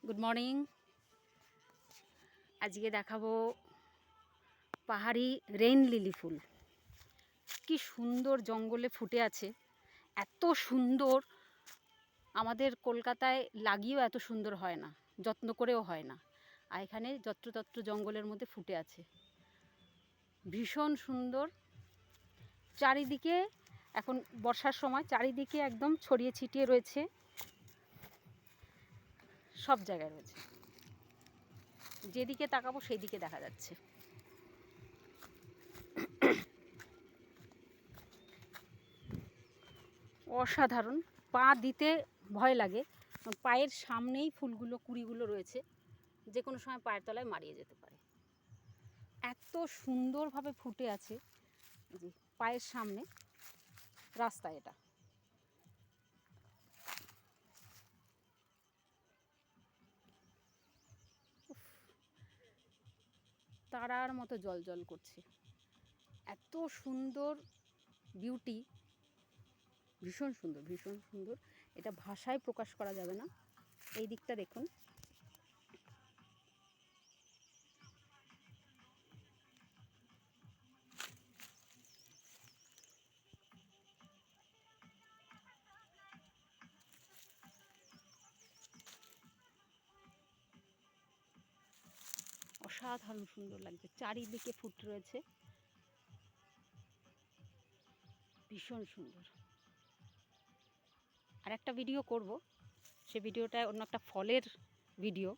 Good morning. আজকে দেখাবো পাহাড়ি রেইন লিলি ফুল। কি সুন্দর জঙ্গলে ফুটে আছে, এত সুন্দর। আমাদের কলকাতায় লাগিয়েও এত সুন্দর হয় না, যত্ন করেও হয় না। আর এখানে যত্রতত্র জঙ্গলের মধ্যে ফুটে আছে, ভীষণ সুন্দর। চারিদিকে এখন বর্ষার সময় চারিদিকে একদম ছড়িয়ে ছিটিয়ে রয়েছে, সব জায়গায় রয়েছে। যেদিকে তাকাবো সেই দিকে দেখা যাচ্ছে। অসাধারণ, পা দিতে ভয় লাগে, পায়ের সামনেই ফুলগুলো কুড়িগুলো রয়েছে, যে কোনো সময় পায়ের তলায় মারিয়ে যেতে পারে। এত সুন্দরভাবে ফুটে আছে, যে পায়ের সামনে রাস্তা এটা। তারার মতো জল জল করছে, এত সুন্দর বিউটি, ভীষণ সুন্দর ভীষণ সুন্দর। এটা ভাষায় প্রকাশ করা যাবে না। এই দিকটা দেখুন, অসাধারণ সুন্দর লাগছে। চারিদিকে ফুট রয়েছে, ভীষণ সুন্দর। আর একটা ভিডিও করব, সে ভিডিওটা অন্য একটা ফলের ভিডিও।